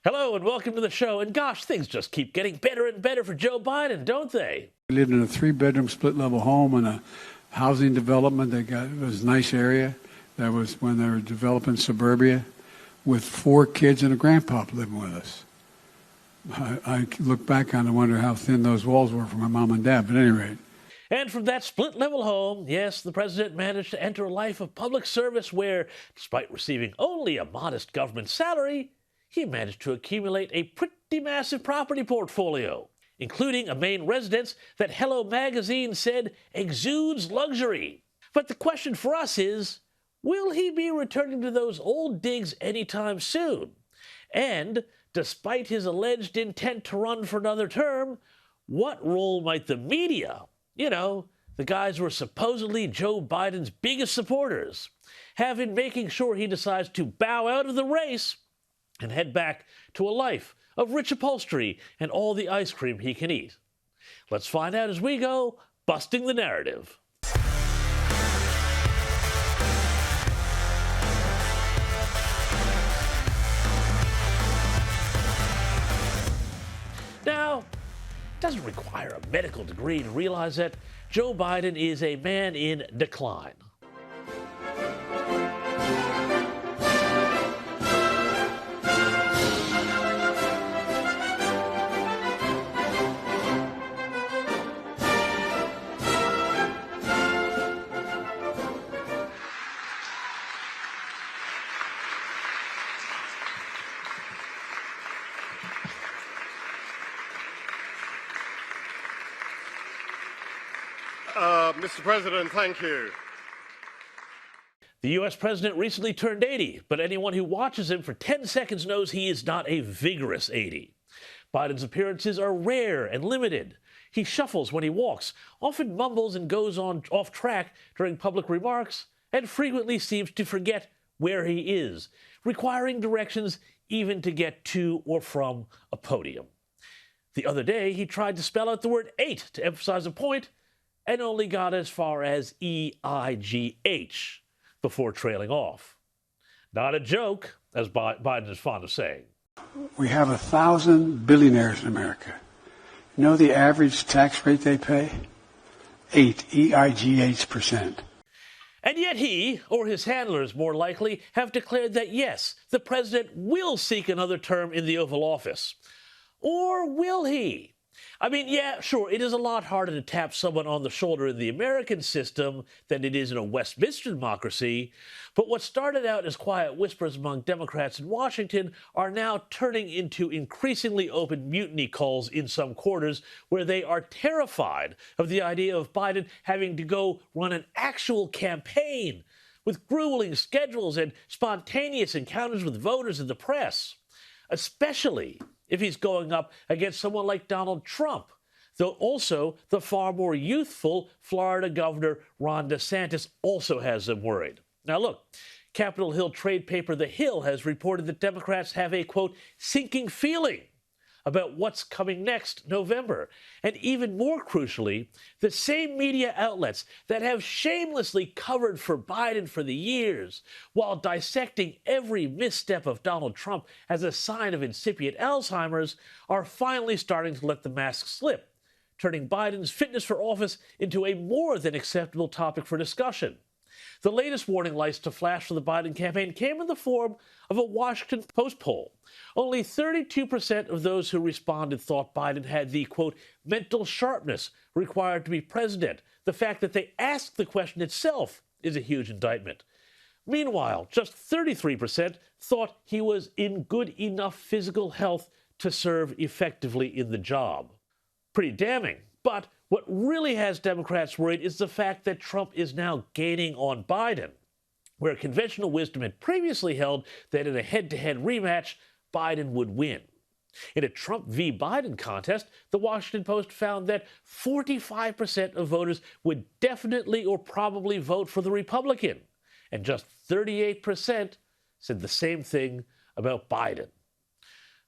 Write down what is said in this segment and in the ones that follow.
Hello and welcome to the show. And gosh, things just keep getting better and better for Joe Biden, don't they? We lived in a 3-bedroom split-level home in a housing development it was a nice area. That was when they were developing suburbia with 4 kids and a grandpa living with us. I look back on it and wonder how thin those walls were for my mom and dad, but at any rate. And from that split-level home, yes, the president managed to enter a life of public service where, despite receiving only a modest government salary, he managed to accumulate a pretty massive property portfolio, including a main residence that Hello Magazine said exudes luxury. But the question for us is, will he be returning to those old digs anytime soon? And, despite his alleged intent to run for another term, what role might the media, the guys who are supposedly Joe Biden's biggest supporters, have in making sure he decides to bow out of the race and head back to a life of rich upholstery and all the ice cream he can eat? Let's find out as we go, busting the narrative. Now, it doesn't require a medical degree to realize that Joe Biden is a man in decline. Mr. President, thank you. The U.S. president recently turned 80, but anyone who watches him for 10 seconds knows he is not a vigorous 80. Biden's appearances are rare and limited. He shuffles when he walks, often mumbles and goes off track during public remarks, and frequently seems to forget where he is, requiring directions even to get to or from a podium. The other day, he tried to spell out the word 8 to emphasize a point, and only got as far as E-I-G-H before trailing off. Not a joke, as Biden is fond of saying. We have 1,000 billionaires in America. You know the average tax rate they pay? 8, E-I-G-H%. And yet he, or his handlers more likely, have declared that yes, the president will seek another term in the Oval Office. Or will he? I mean, yeah, sure, it is a lot harder to tap someone on the shoulder in the American system than it is in a Westminster democracy, but what started out as quiet whispers among Democrats in Washington are now turning into increasingly open mutiny calls in some quarters where they are terrified of the idea of Biden having to go run an actual campaign with grueling schedules and spontaneous encounters with voters and the press, especially if he's going up against someone like Donald Trump, though also the far more youthful Florida Governor Ron DeSantis also has them worried. Now look, Capitol Hill trade paper The Hill has reported that Democrats have a, quote, sinking feeling about what's coming next November. And even more crucially, the same media outlets that have shamelessly covered for Biden for the years, while dissecting every misstep of Donald Trump as a sign of incipient Alzheimer's, are finally starting to let the mask slip, turning Biden's fitness for office into a more than acceptable topic for discussion. The latest warning lights to flash for the Biden campaign came in the form of a Washington Post poll. Only 32% of those who responded thought Biden had the, quote, mental sharpness required to be president. The fact that they asked the question itself is a huge indictment. Meanwhile, just 33% thought he was in good enough physical health to serve effectively in the job. Pretty damning, but what really has Democrats worried is the fact that Trump is now gaining on Biden, where conventional wisdom had previously held that in a head-to-head rematch, Biden would win. In a Trump v. Biden contest, the Washington Post found that 45% of voters would definitely or probably vote for the Republican, and just 38% said the same thing about Biden.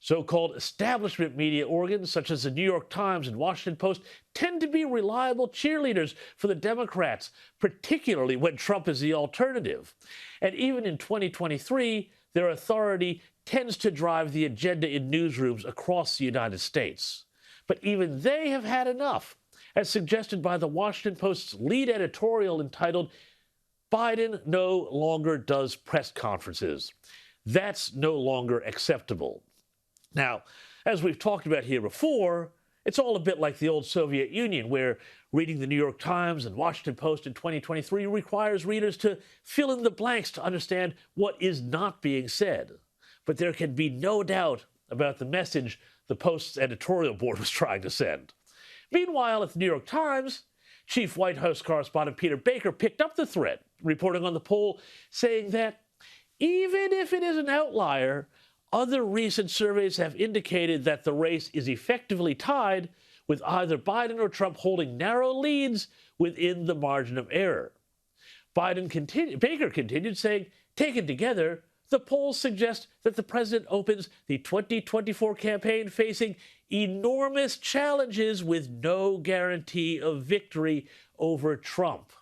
So-called establishment media organs such as the New York Times and Washington Post tend to be reliable cheerleaders for the Democrats, particularly when Trump is the alternative. And even in 2023, their authority tends to drive the agenda in newsrooms across the United States. But even they have had enough, as suggested by the Washington Post's lead editorial entitled, "Biden no longer does press conferences. That's no longer acceptable." Now, as we've talked about here before, it's all a bit like the old Soviet Union, where reading the New York Times and Washington Post in 2023 requires readers to fill in the blanks to understand what is not being said. But there can be no doubt about the message the Post's editorial board was trying to send. Meanwhile, at the New York Times, Chief White House correspondent Peter Baker picked up the thread, reporting on the poll, saying that even if it is an outlier, other recent surveys have indicated that the race is effectively tied, with either Biden or Trump holding narrow leads within the margin of error. Baker continued, saying, taken together, the polls suggest that the president opens the 2024 campaign facing enormous challenges with no guarantee of victory over Trump.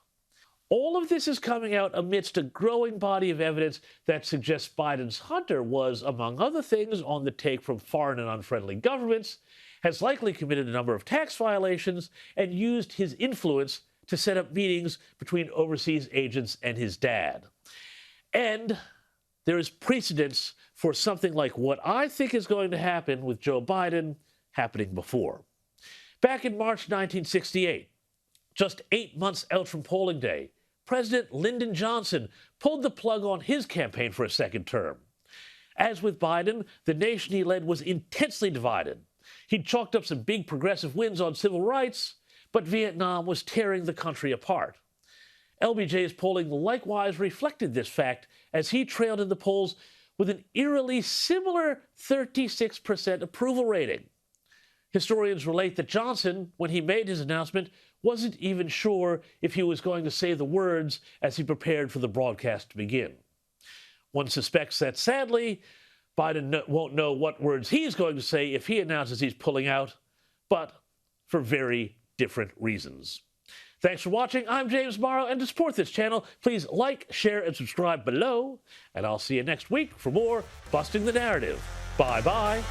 All of this is coming out amidst a growing body of evidence that suggests Biden's hunter was, among other things, on the take from foreign and unfriendly governments, has likely committed a number of tax violations, and used his influence to set up meetings between overseas agents and his dad. And there is precedence for something like what I think is going to happen with Joe Biden happening before. Back in March 1968, just 8 months out from polling day, President Lyndon Johnson pulled the plug on his campaign for a second term. As with Biden, the nation he led was intensely divided. He'd chalked up some big progressive wins on civil rights, but Vietnam was tearing the country apart. LBJ's polling likewise reflected this fact, as he trailed in the polls with an eerily similar 36% approval rating. Historians relate that Johnson, when he made his announcement, wasn't even sure if he was going to say the words as he prepared for the broadcast to begin. One suspects that, sadly, Biden won't know what words he's going to say if he announces he's pulling out, but for very different reasons. Thanks for watching. I'm James Morrow, and to support this channel, please like, share, and subscribe below, and I'll see you next week for more Busting the Narrative. Bye-bye.